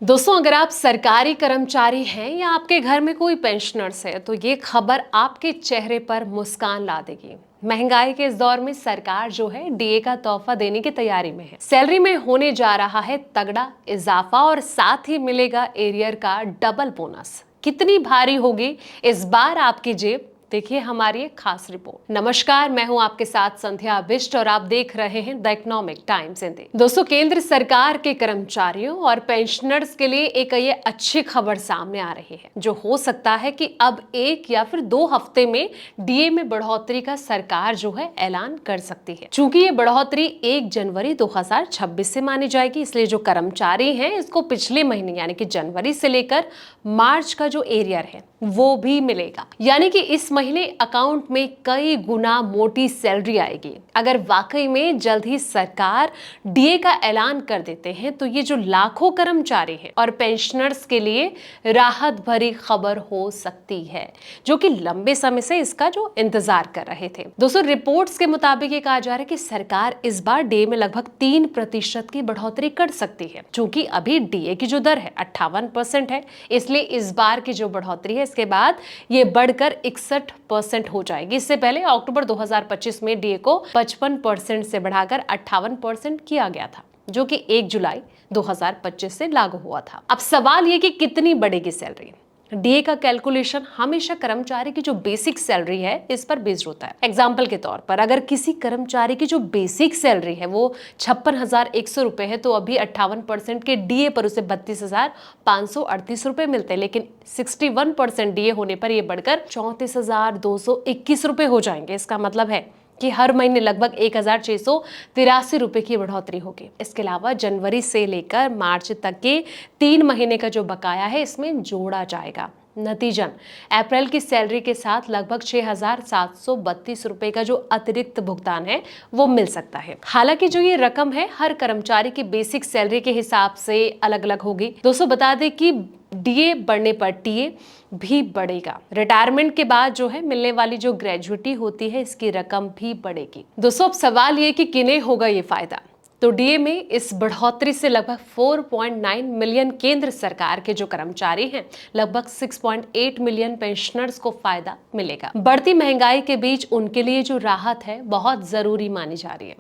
दोस्तों, अगर आप सरकारी कर्मचारी हैं या आपके घर में कोई पेंशनर्स है तो ये खबर आपके चेहरे पर मुस्कान ला देगी। महंगाई के इस दौर में सरकार जो है डीए का तोहफा देने की तैयारी में है। सैलरी में होने जा रहा है तगड़ा इजाफा और साथ ही मिलेगा एरियर का डबल बोनस। कितनी भारी होगी इस बार आपकी जेब, देखिए हमारी एक खास रिपोर्ट। नमस्कार, मैं हूं आपके साथ संध्या बिष्ट और आप देख रहे हैं द इकोनॉमिक टाइम्स हिंदी। दोस्तों, केंद्र सरकार के कर्मचारियों और पेंशनर्स के लिए एक ये अच्छी खबर सामने आ रही है, जो हो सकता है कि अब 1 या फिर 2 हफ्ते में डीए में बढ़ोतरी का सरकार जो है ऐलान कर सकती है। चूंकि ये बढ़ोतरी 1 जनवरी 2026 से मानी जाएगी, इसलिए जो कर्मचारी हैं इसको पिछले महीने यानी कि जनवरी से लेकर मार्च का जो एरियर है वो भी मिलेगा। यानी कि इस महीने अकाउंट में कई गुना मोटी सैलरी आएगी। अगर वाकई में जल्द ही सरकार डीए का ऐलान कर देते हैं तो ये जो लाखों कर्मचारी हैं और पेंशनर्स के लिए राहत भरी खबर हो सकती है, जो कि लंबे समय से इसका जो इंतजार कर रहे थे। दोस्तों, रिपोर्ट्स के मुताबिक ये कहा जा रहा है कि सरकार इस बार डीए में लगभग 3% की बढ़ोतरी कर सकती है। चूंकि अभी डीए की जो दर है 58% है, इसलिए इस बार की जो बढ़ोतरी है इसके बाद ये बढ़कर 61% हो जाएगी। इससे पहले अक्टूबर 2025 में डीए को 55% से बढ़ाकर 58% किया गया था, जो कि 1 जुलाई 2025 से लागू हुआ था। अब सवाल ये कि कितनी बढ़ेगी सैलरी। डीए का कैलकुलेशन हमेशा कर्मचारी की जो बेसिक सैलरी है इस पर बेस्ड होता है। एग्जाम्पल के तौर पर अगर किसी कर्मचारी की जो बेसिक सैलरी है वो 56,100 रुपए है, तो अभी 58% के डीए पर उसे 32,538 रुपए मिलते हैं। लेकिन 61% डीए होने पर यह बढ़कर 34,221 रुपए हो जाएंगे। इसका मतलब है कि हर महीने लगभग 1,683 रुपए की बढ़ोतरी होगी। इसके अलावा जनवरी से लेकर मार्च तक के 3 महीने का जो बकाया है इसमें जोड़ा जाएगा। नतीजन अप्रैल की सैलरी के साथ लगभग 6,732 रुपए का जो अतिरिक्त भुगतान है वो मिल सकता है। हालांकि जो ये रकम है हर कर्मचारी की बेसिक सैलरी के हिसाब से अलग अलग होगी। दोस्तों, बता दें कि डीए बढ़ने पर टीए भी बढ़ेगा। रिटायरमेंट के बाद जो है मिलने वाली जो ग्रेजुइटी होती है इसकी रकम भी बढ़ेगी। दोस्तों, अब सवाल ये कि किन्हें होगा ये फायदा। तो डीए में इस बढ़ोतरी से लगभग 4.9 मिलियन केंद्र सरकार के जो कर्मचारी हैं, लगभग 6.8 मिलियन पेंशनर्स को फायदा मिलेगा। बढ़ती महंगाई के बीच उनके लिए जो राहत है बहुत जरूरी मानी जा रही है।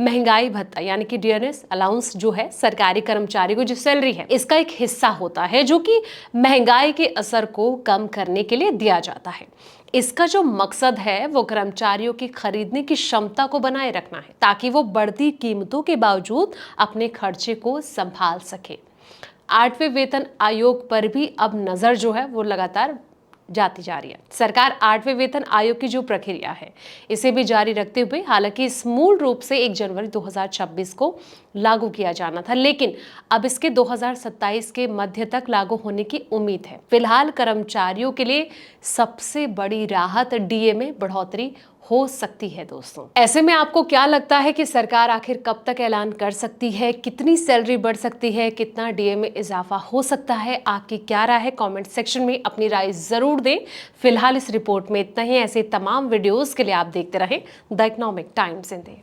महंगाई भत्ता यानी कि डियरनेस अलाउंस जो है सरकारी कर्मचारी को जो सैलरी है इसका एक हिस्सा होता है, जो कि महंगाई के असर को कम करने के लिए दिया जाता है। इसका जो मकसद है वो कर्मचारियों की खरीदने की क्षमता को बनाए रखना है, ताकि वो बढ़ती कीमतों के बावजूद अपने खर्चे को संभाल सके। 8वें वेतन आयोग पर भी अब नजर जो है वो लगातार जाती जा रही है। सरकार 8वें वेतन आयोग की जो प्रक्रिया है इसे भी जारी रखते हुए, हालांकि इस मूल रूप से 1 जनवरी 2026 को लागू किया जाना था, लेकिन अब इसके 2027 के मध्य तक लागू होने की उम्मीद है। फिलहाल कर्मचारियों के लिए सबसे बड़ी राहत डीए में बढ़ोतरी हो सकती है। दोस्तों, ऐसे में आपको क्या लगता है कि सरकार आखिर कब तक ऐलान कर सकती है, कितनी सैलरी बढ़ सकती है, कितना डीए में इजाफा हो सकता है? आपकी क्या राय है? कमेंट सेक्शन में अपनी राय जरूर दें। फिलहाल इस रिपोर्ट में इतना ही। ऐसे तमाम वीडियोस के लिए आप देखते रहें द इकोनॉमिक टाइम्स हिंदी।